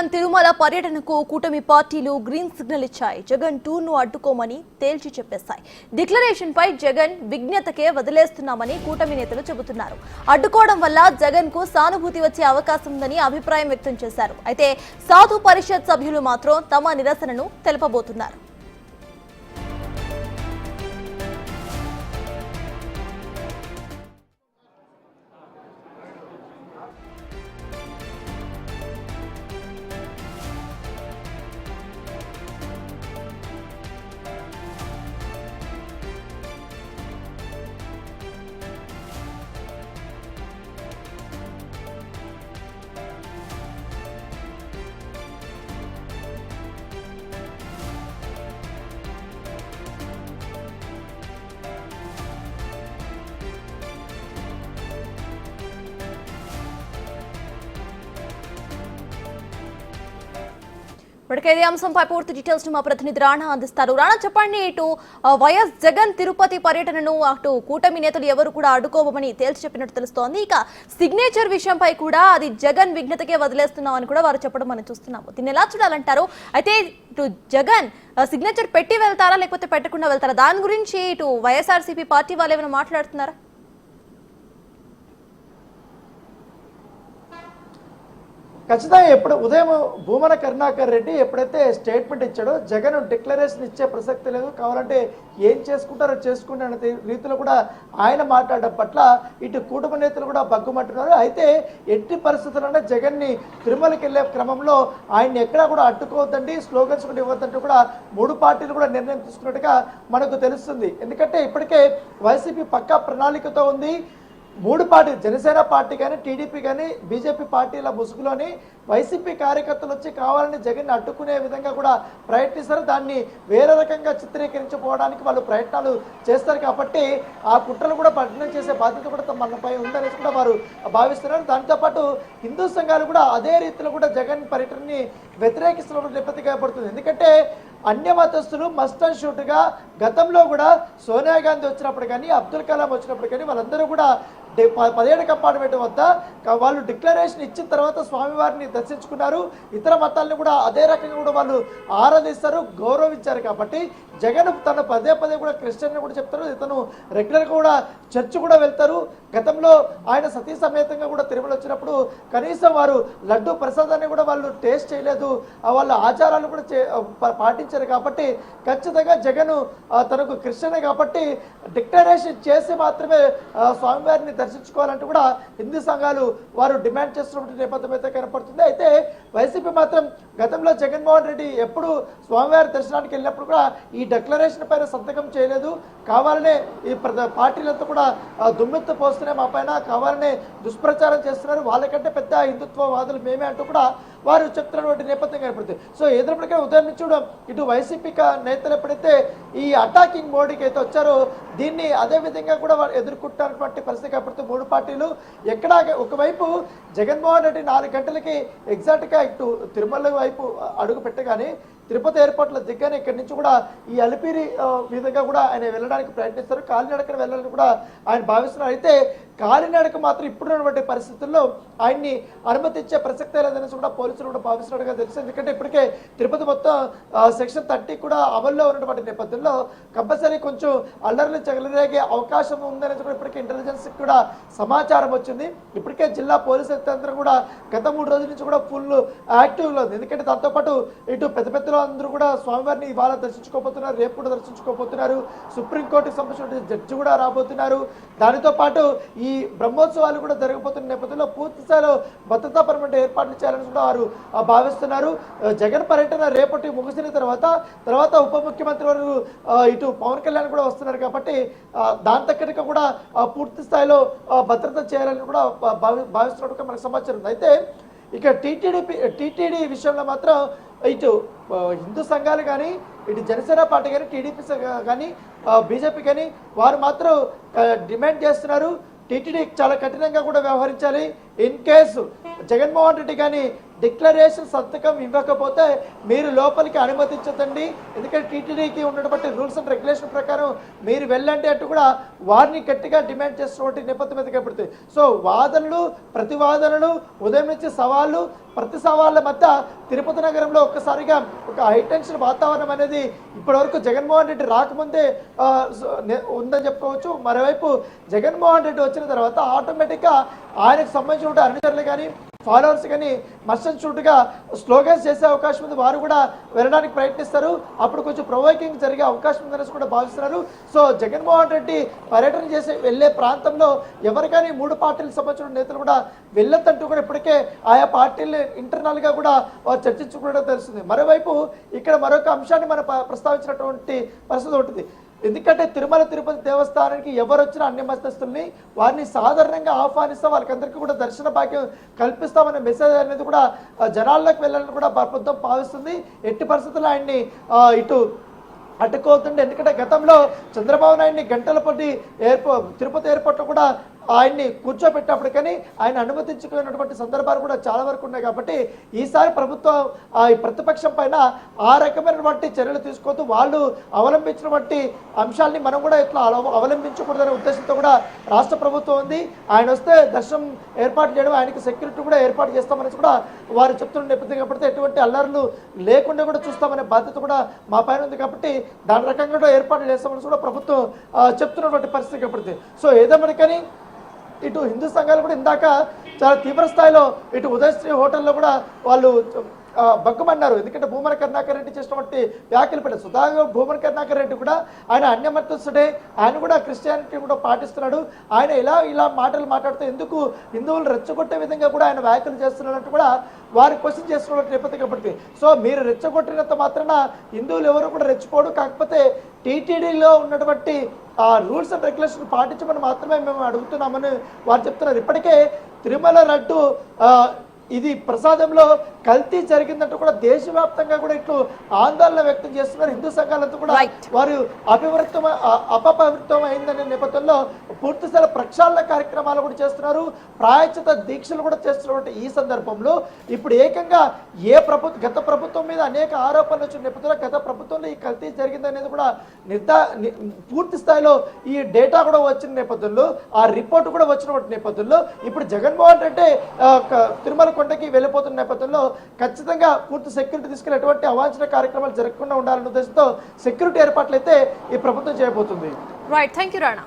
జగన్ తిరుమల పర్యటనకు కూటమి పార్టీలు గ్రీన్ సిగ్నల్ ఇచ్చాయి. జగన్ టూర్ను అడ్డుకోమని తేల్చి చెప్పేశాయి. డిక్లరేషన్ పై జగన్ విజ్ఞతకే వదిలేస్తున్నామని కూటమి నేతలు చెబుతున్నారు. అడ్డుకోవడం వల్ల జగన్ కు సానుభూతి వచ్చే అవకాశం ఉందని అభిప్రాయం వ్యక్తం చేశారు. అయితే సాధు పరిషత్ సభ్యులు మాత్రం తమ నిరసనను తెలుపబోతున్నారు. ఇప్పటికైతే అంశంపై పూర్తి డీటెయిల్స్ మా ప్రతినిధి రాణా అందిస్తారు. రాణా, చెప్పండి, ఇటు వైఎస్ జగన్ తిరుపతి పర్యటనను అటు కూటమి నేతలు ఎవరు కూడా అడ్డుకోవమని తేల్చి చెప్పినట్టు తెలుస్తోంది. ఇక సిగ్నేచర్ విషయంపై కూడా అది జగన్ విజ్ఞతకే వదిలేస్తున్నామని కూడా వారు చెప్పడం మనం చూస్తున్నాము. దీన్ని ఎలా చూడాలంటారు? అయితే ఇటు జగన్ సిగ్నేచర్ పెట్టి వెళ్తారా లేకపోతే పెట్టకుండా వెళ్తారా? దాని గురించి ఇటు వైఎస్ఆర్సీపీ పార్టీ వాళ్ళు ఏమైనా మాట్లాడుతున్నారా? ఖచ్చితంగా ఎప్పుడు ఉదయం భూమన కరుణాకర్ రెడ్డి ఎప్పుడైతే స్టేట్మెంట్ ఇచ్చాడో జగన్ డిక్లరేషన్ ఇచ్చే ప్రసక్తి లేదు, కావాలంటే ఏం చేసుకుంటారో చేసుకుంటే అనే రీతిలో కూడా ఆయన మాట్లాడడం పట్ల ఇటు కూటమి నేతలు కూడా బగ్గుమంటున్నారు. అయితే ఎట్టి పరిస్థితుల్లోనే జగన్ని తిరుమలకి వెళ్ళే క్రమంలో ఆయన్ని ఎక్కడా కూడా అడ్డుకోవద్దండి, స్లోగన్స్ కూడా ఇవ్వద్దంటూ కూడా మూడు పార్టీలు కూడా నిర్ణయం తీసుకున్నట్టుగా మనకు తెలుస్తుంది. ఎందుకంటే ఇప్పటికే వైసీపీ పక్కా ప్రణాళికతో ఉంది. మూడు పార్టీ జనసేన పార్టీ కానీ టీడీపీ కానీ బీజేపీ పార్టీల ముసుగులోని వైసీపీ కార్యకర్తలు వచ్చి కావాలని జగన్ని అడ్డుకునే విధంగా కూడా ప్రయత్నిస్తారు. దాన్ని వేరే రకంగా చిత్రీకరించకపోవడానికి వాళ్ళు ప్రయత్నాలు చేస్తారు. కాబట్టి ఆ కుట్రలు కూడా పఠనం చేసే బాధ్యత కూడా మనపై ఉందనేసి కూడా వారు భావిస్తున్నారు. దాంతోపాటు హిందూ సంఘాలు కూడా అదే రీతిలో కూడా జగన్ పర్యటనని వ్యతిరేకిస్తున్న నేపథ్యంగా పడుతుంది. ఎందుకంటే అన్య మతస్థులు మస్ట్ అండ్ షూట్గా గతంలో కూడా సోనియా గాంధీ వచ్చినప్పుడు కానీ అబ్దుల్ కలాం వచ్చినప్పుడు కానీ వాళ్ళందరూ కూడా 17 కంపార్ట్మెంట్ వద్ద వాళ్ళు డిక్లరేషన్ ఇచ్చిన తర్వాత స్వామివారిని దర్శించుకున్నారు. ఇతర మతాలను కూడా అదే రకంగా కూడా వాళ్ళు ఆరాధిస్తారు, గౌరవించారు. కాబట్టి జగన్ తన పదే కూడా క్రిస్టియన్ కూడా చెప్తారు, ఇతను రెగ్యులర్గా కూడా చర్చ్ కూడా వెళ్తారు. గతంలో ఆయన సతీ సమేతంగా కూడా తిరుమల వచ్చినప్పుడు కనీసం వారు లడ్డు ప్రసాదాన్ని కూడా వాళ్ళు టేస్ట్ చేయలేదు, వాళ్ళ ఆచారాలు కూడా పాటించారు. కాబట్టి ఖచ్చితంగా జగన్ తనకు క్రిస్టియనే కాబట్టి డిక్లరేషన్ చేసి మాత్రమే స్వామివారిని దర్శించుకోవాలంటూ కూడా హిందూ సంఘాలు వారు డిమాండ్ చేస్తున్న నేపథ్యం అయితే కనపడుతుంది. అయితే వైసీపీ మాత్రం గతంలో జగన్మోహన్ రెడ్డి ఎప్పుడు స్వామివారి దర్శనానికి వెళ్ళినప్పుడు కూడా ఈ డిక్లరేషన్ పైన సంతకం చేయలేదు, కావాలనే ఈ పార్టీలంతా కూడా దుమ్మెత్తు పోస్తూనే మా పైన కావాలనే దుష్ప్రచారం చేస్తున్నారు, వాళ్ళకంటే పెద్ద హిందుత్వవాదులు మేమే అంటూ కూడా వారు చెప్తున్నటువంటి నేపథ్యం కనపడుతుంది. సో ఎదురుపడికే ఉదయం నుంచి కూడా ఇటు వైసీపీ నేతలు ఎప్పుడైతే ఈ అటాకింగ్ మోడీకి అయితే వచ్చారో దీన్ని అదే విధంగా కూడా వారు ఎదుర్కొంటున్నటువంటి పరిస్థితి కనపడుతుంది. మూడు పార్టీలు ఎక్కడ ఒకవైపు జగన్మోహన్ రెడ్డి 4 గంటలకి ఎగ్జాక్ట్గా ఇటు తిరుమల వైపు అడుగు పెట్టగానే తిరుపతి ఎయిర్పోర్ట్లో దిగ్గానే ఇక్కడి నుంచి కూడా ఈ అలిపిరి విధంగా కూడా ఆయన వెళ్ళడానికి ప్రయత్నిస్తారు, కాలినడకన వెళ్ళాలని కూడా ఆయన భావిస్తున్నారు. అయితే కాలినడక మాత్రం ఇప్పుడున్నటువంటి పరిస్థితుల్లో ఆయన్ని అనుమతించే ప్రసక్తే లేదనేసి కూడా పోలీసులు కూడా భావిస్తున్నట్టుగా తెలుసు. ఎందుకంటే ఇప్పటికే తిరుపతి మొత్తం సెక్షన్ 30 కూడా అమల్లో ఉన్నటువంటి నేపథ్యంలో కంపల్సరీ కొంచెం అల్లర్లు చెలరేగే అవకాశం ఉందనేసి కూడా ఇప్పటికే ఇంటెలిజెన్స్కి కూడా సమాచారం వచ్చింది. ఇప్పటికే జిల్లా పోలీసు యంత్రం కూడా గత 3 రోజుల నుంచి కూడా ఫుల్ యాక్టివ్లో ఉంది. ఎందుకంటే దాంతోపాటు ఇటు పెద్ద అందరూ కూడా స్వామివారిని ఇవాళ దర్శించుకోబోతున్నారు, రేపు కూడా దర్శించుకోబోతున్నారు. సుప్రీంకోర్టుకి సంబంధించిన జడ్జి కూడా రాబోతున్నారు. దానితో పాటు ఈ బ్రహ్మోత్సవాలు కూడా జరగబోతున్న నేపథ్యంలో పూర్తి స్థాయిలో భద్రతాపరమైన ఏర్పాట్లు చేయాలని కూడా వారు భావిస్తున్నారు. జగన్ పర్యటన రేపటి ముగిసిన తర్వాత ఉప ముఖ్యమంత్రి వారు ఇటు పవన్ కళ్యాణ్ కూడా వస్తున్నారు. కాబట్టి దాని తగ్గట్టుగా కూడా పూర్తి స్థాయిలో భద్రత చేయాలని కూడా భావిస్తున్నట్టుగా మనకు సమాచారం ఉంది. అయితే ఇక టీటీడీ విషయంలో మాత్రం ఇటు హిందూ సంఘాలు కానీ ఇటు జనసేన పార్టీ కానీ టీడీపీ కానీ బీజేపీ కానీ వారు మాత్రం డిమాండ్ చేస్తున్నారు, టీటీడీ చాలా కఠినంగా కూడా వ్యవహరించాలి, ఇన్ కేసు జగన్మోహన్ రెడ్డి కానీ డిక్లరేషన్ సంతకం ఇవ్వకపోతే మీరు లోపలికి అనుమతించదండి, ఎందుకంటే టీటీడీకి ఉన్నటువంటి రూల్స్ అండ్ రెగ్యులేషన్ ప్రకారం మీరు వెళ్ళండి అంటూ కూడా వారిని గట్టిగా డిమాండ్ చేస్తున్నటువంటి నేపథ్యం మీద కనపడుతుంది. సో వాదనలు ప్రతివాదనలు ఉదయం నుంచి సవాళ్ళు ప్రతి సవాళ్ళ మధ్య తిరుపతి నగరంలో ఒక్కసారిగా ఒక హైటెన్షన్ వాతావరణం అనేది ఇప్పటివరకు జగన్మోహన్ రెడ్డి రాకముందే ఉందని చెప్పుకోవచ్చు. మరోవైపు జగన్మోహన్ రెడ్డి వచ్చిన తర్వాత ఆటోమేటిక్గా ఆయనకు సంబంధించిన అనుచరులు కానీ ఫాలోవర్స్ కానీ మర్షన్ షూట్గా స్లోగన్స్ చేసే అవకాశం ఉంది, వారు కూడా వెళ్ళడానికి ప్రయత్నిస్తారు, అప్పుడు కొంచెం ప్రొవోకింగ్ జరిగే అవకాశం ఉందనేసి కూడా భావిస్తున్నారు. సో జగన్మోహన్ రెడ్డి పర్యటన చేసి వెళ్ళే ప్రాంతంలో ఎవరికైనా 3 పార్టీలకు సంబంధించిన నేతలు కూడా వెళ్ళొద్దంటూ కూడా ఇప్పటికే ఆయా పార్టీలు ఇంటర్నల్గా కూడా చర్చించుకోవడం తెలుస్తుంది. మరోవైపు ఇక్కడ మరొక అంశాన్ని మనం ప్రస్తావించినటువంటి పరిస్థితి ఉంటుంది. ఎందుకంటే తిరుమల తిరుపతి దేవస్థానానికి ఎవరు వచ్చినా అన్ని మతస్థుల్ని వారిని సాధారణంగా ఆహ్వానిస్తాం, వాళ్ళకందరికీ కూడా దర్శన భాగ్యం కల్పిస్తామనే మెసేజ్ అనేది కూడా జనాల్లోకి వెళ్ళాలని కూడా ప్రభుత్వం భావిస్తుంది. ఎట్టి పరిస్థితుల్లో ఆయన్ని ఇటు అడ్డుకోతుండే, ఎందుకంటే గతంలో చంద్రబాబు నాయుడిని గంటల పొద్దు తిరుపతి ఎయిర్పోర్ట్లో కూడా ఆయన్ని కూర్చోబెట్టినప్పటికీ ఆయన అనుమతించుకున్నటువంటి సందర్భాలు కూడా చాలా వరకు ఉన్నాయి. కాబట్టి ఈసారి ప్రభుత్వం ఈ ప్రతిపక్షం పైన ఆ రకమైనటువంటి చర్యలు తీసుకోవద్దు, వాళ్ళు అవలంబించినటువంటి అంశాలని మనం కూడా ఇట్లా అవలంబించకూడదనే ఉద్దేశంతో కూడా రాష్ట్ర ప్రభుత్వం ఉంది. ఆయన వస్తే దర్శనం ఏర్పాటు చేయడం, ఆయనకి సెక్యూరిటీ కూడా ఏర్పాటు చేస్తామని కూడా వారు చెప్తున్న నేపథ్యం కాబట్టి ఎటువంటి అల్లర్లు లేకుండా కూడా చూస్తామనే బాధ్యత కూడా మా పైన ఉంది. కాబట్టి దాని రకంగా కూడా ఏర్పాటు చేస్తామని కూడా ప్రభుత్వం చెప్తున్నటువంటి పరిస్థితి కాబట్టి. సో ఏదేమనికని ఇటు హిందూ సంఘాలు కూడా ఇందాక చాలా తీవ్ర స్థాయిలో ఇటు ఉదయశ్రీ హోటల్లో కూడా వాళ్ళు బగ్గుమన్నారు. ఎందుకంటే భూమన కరుణాకర్ రెడ్డి చేసినటువంటి వ్యాఖ్యలు పెట్టారు. సుధాగా భూమన కరుణాకర్ రెడ్డి కూడా ఆయన అన్యమతస్తుడే, ఆయన కూడా క్రిస్టియానిటీ కూడా పాటిస్తున్నాడు, ఆయన ఇలా మాటలు మాట్లాడుతూ ఎందుకు హిందువులు రెచ్చగొట్టే విధంగా కూడా ఆయన వ్యాఖ్యలు చేస్తున్నాడంటూ కూడా వారి క్వశ్చన్ చేస్తున్న నేపథ్యం కాబట్టి. సో మీరు రెచ్చగొట్టినంత మాత్రాన హిందువులు ఎవరు కూడా రెచ్చిపోడు, కాకపోతే టీటీడీలో ఉన్నటువంటి రూల్స్ అండ్ రెగ్యులేషన్ పాటించమని మాత్రమే మేము అడుగుతున్నామని వారు చెప్తున్నారు. ఇప్పటికే తిరుమల లడ్డు ఇది ప్రసాదంలో కల్తీ జరిగిందంటూ కూడా దేశవ్యాప్తంగా కూడా ఇట్లు ఆందోళన వ్యక్తం చేస్తున్నారు. హిందూ సంఘాలంతా కూడా వారు అపవిత్రం అయిందనే నేపథ్యంలో పూర్తిస్థాయి ప్రక్షాళన కార్యక్రమాలు కూడా చేస్తున్నారు, ప్రాయశ్చిత దీక్షలు కూడా చేస్తున్నటువంటి ఈ సందర్భంలో ఇప్పుడు ఏకంగా గత ప్రభుత్వం మీద అనేక ఆరోపణలు వచ్చిన నేపథ్యంలో గత ప్రభుత్వంలో ఈ కల్తీ జరిగిందనేది కూడా పూర్తి స్థాయిలో ఈ డేటా కూడా వచ్చిన నేపథ్యంలో ఆ రిపోర్ట్ కూడా వచ్చినటువంటి నేపథ్యంలో ఇప్పుడు జగన్మోహన్ రెడ్డి తిరుమల కొండకి వెళ్ళిపోతున్న నేపథ్యంలో ఖచ్చితంగా పూర్తి సెక్యూరిటీ తీసుకెళ్లి ఎటువంటి అవాంఛనీయ కార్యక్రమాలు జరగకుండా ఉండాలనే ఉద్దేశంతో సెక్యూరిటీ ఏర్పాట్లు అయితే ఈ ప్రభుత్వం చేయబోతుంది. Right, thank you Rana.